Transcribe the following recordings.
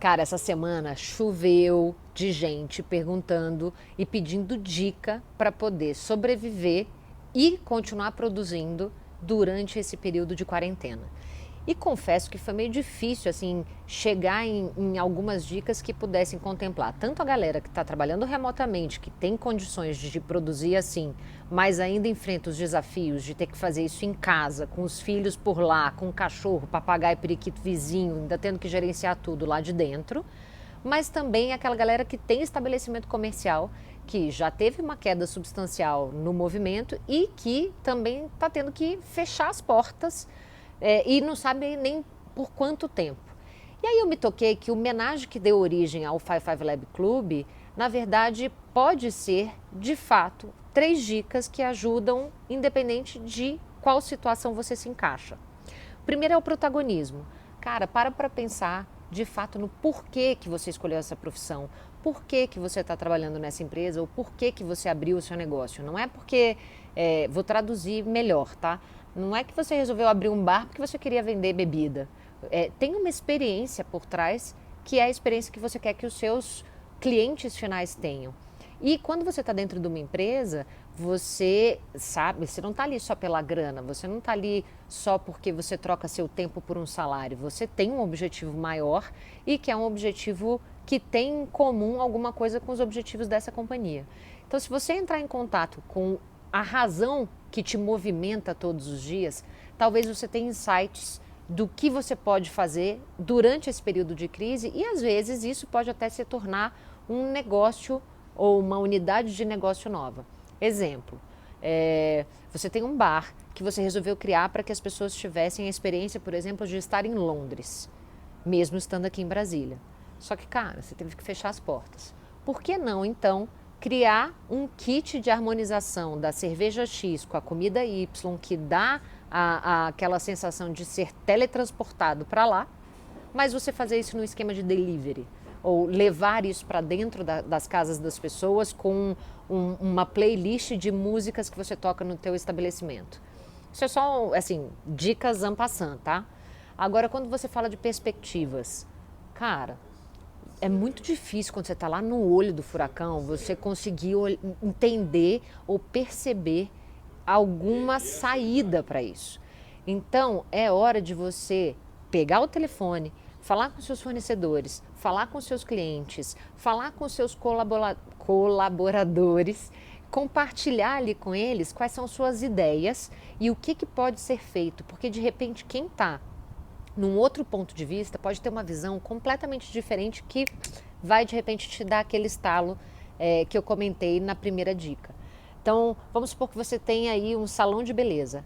Cara, essa semana choveu de gente perguntando e pedindo dica para poder sobreviver e continuar produzindo durante esse período de quarentena. E confesso que foi meio difícil, assim, chegar em algumas dicas que pudessem contemplar tanto a galera que está trabalhando remotamente, que tem condições de produzir assim, mas ainda enfrenta os desafios de ter que fazer isso em casa, com os filhos por lá, com o cachorro, papagaio, periquito vizinho, ainda tendo que gerenciar tudo lá de dentro, mas também aquela galera que tem estabelecimento comercial, que já teve uma queda substancial no movimento e que também está tendo que fechar as portas e não sabe nem por quanto tempo. E aí eu me toquei que o homenagem que deu origem ao Five Five Lab Club, na verdade, pode ser, de fato, 3 dicas que ajudam, independente de qual situação você se encaixa. O primeiro é o protagonismo. Cara, para pensar de fato no porquê que você escolheu essa profissão, por que você está trabalhando nessa empresa ou por que você abriu o seu negócio. Não é porque, vou traduzir melhor, tá? Não é que você resolveu abrir um bar porque você queria vender bebida. Tem uma experiência por trás que é a experiência que você quer que os seus clientes finais tenham. E quando você está dentro de uma empresa, você sabe, você não está ali só pela grana, você não está ali só porque você troca seu tempo por um salário. Você tem um objetivo maior e que é um objetivo que tem em comum alguma coisa com os objetivos dessa companhia. Então, se você entrar em contato com a razão que te movimenta todos os dias, talvez você tenha insights do que você pode fazer durante esse período de crise e às vezes isso pode até se tornar um negócio ou uma unidade de negócio nova. Exemplo, você tem um bar que você resolveu criar para que as pessoas tivessem a experiência, por exemplo, de estar em Londres, mesmo estando aqui em Brasília. Só que, cara, você teve que fechar as portas. Por que não, então, criar um kit de harmonização da cerveja X com a comida Y que dá aquela sensação de ser teletransportado para lá, mas você fazer isso no esquema de delivery, ou levar isso para dentro das casas das pessoas com uma playlist de músicas que você toca no teu estabelecimento. Isso é só, assim, dicas en passant, tá? Agora, quando você fala de perspectivas, cara, é muito difícil quando você está lá no olho do furacão, você conseguir entender ou perceber alguma saída para isso. Então, é hora de você pegar o telefone, falar com seus fornecedores, falar com seus clientes, falar com seus colaboradores, compartilhar ali com eles quais são suas ideias e o que pode ser feito, porque de repente quem está num outro ponto de vista pode ter uma visão completamente diferente que vai de repente te dar aquele estalo que eu comentei na primeira dica. Então, vamos supor que você tem aí um salão de beleza.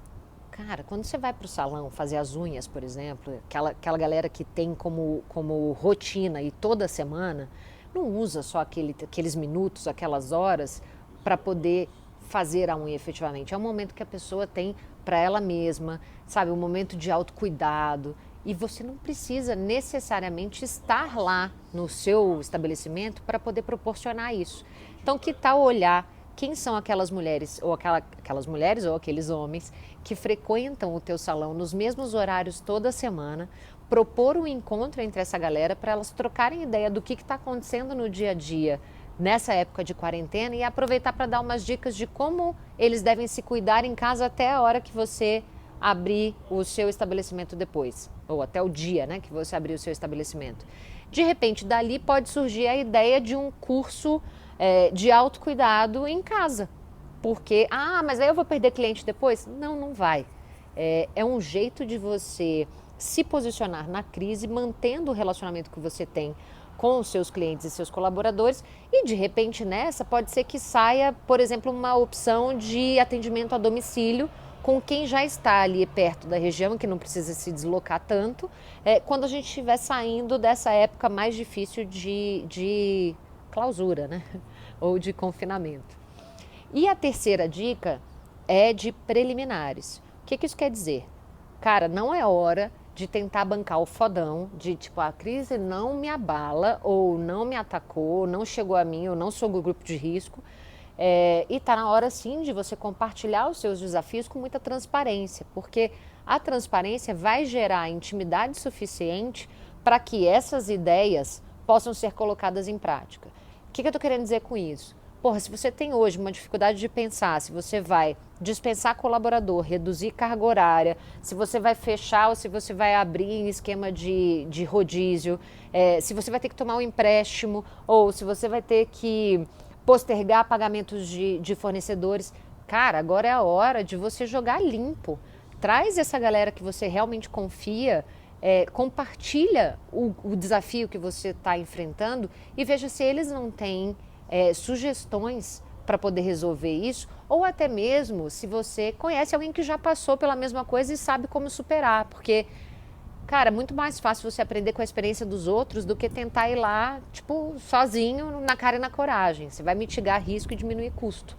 Cara, quando você vai para o salão fazer as unhas, por exemplo, aquela galera que tem como rotina e toda semana, não usa só aqueles minutos, aquelas horas para poder fazer a unha efetivamente. É um momento que a pessoa tem para ela mesma, sabe? Um momento de autocuidado. E você não precisa necessariamente estar lá no seu estabelecimento para poder proporcionar isso. Então, que tal olhar quem são aquelas mulheres ou aquelas mulheres ou aqueles homens que frequentam o teu salão nos mesmos horários toda semana, propor um encontro entre essa galera para elas trocarem ideia do que está acontecendo no dia a dia nessa época de quarentena e aproveitar para dar umas dicas de como eles devem se cuidar em casa até a hora que você abrir o seu estabelecimento depois, ou até o dia, né, que você abrir o seu estabelecimento. De repente, dali pode surgir a ideia de um curso de autocuidado em casa. Porque, mas aí eu vou perder cliente depois? Não, não vai. É um jeito de você se posicionar na crise, mantendo o relacionamento que você tem com os seus clientes e seus colaboradores e de repente nessa pode ser que saia, por exemplo, uma opção de atendimento a domicílio com quem já está ali perto da região, que não precisa se deslocar tanto, quando a gente estiver saindo dessa época mais difícil de clausura, né? Ou de confinamento. E a terceira dica é de preliminares. O que isso quer dizer? Cara, não é hora de tentar bancar o fodão, de tipo, a crise não me abala, ou não me atacou, não chegou a mim, eu não sou do grupo de risco. E está na hora sim de você compartilhar os seus desafios com muita transparência, porque a transparência vai gerar intimidade suficiente para que essas ideias possam ser colocadas em prática. O que eu estou querendo dizer com isso? Porra, se você tem hoje uma dificuldade de pensar se você vai dispensar colaborador, reduzir carga horária, se você vai fechar ou se você vai abrir em esquema de rodízio, se você vai ter que tomar um empréstimo ou se você vai ter que postergar pagamentos de fornecedores, cara, agora é a hora de você jogar limpo. Traz essa galera que você realmente confia, compartilha o desafio que você está enfrentando e veja se eles não têm sugestões para poder resolver isso, ou até mesmo se você conhece alguém que já passou pela mesma coisa e sabe como superar, porque, cara, é muito mais fácil você aprender com a experiência dos outros do que tentar ir lá, tipo, sozinho, na cara e na coragem. Você vai mitigar risco e diminuir custo.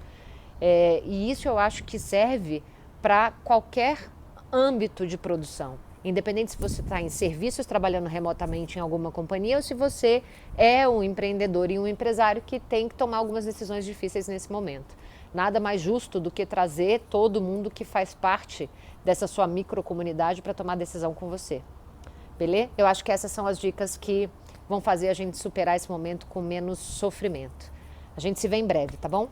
E isso eu acho que serve para qualquer âmbito de produção. Independente se você está em serviços, trabalhando remotamente em alguma companhia, ou se você é um empreendedor e um empresário que tem que tomar algumas decisões difíceis nesse momento. Nada mais justo do que trazer todo mundo que faz parte dessa sua microcomunidade para tomar decisão com você. Beleza? Eu acho que essas são as dicas que vão fazer a gente superar esse momento com menos sofrimento. A gente se vê em breve, tá bom?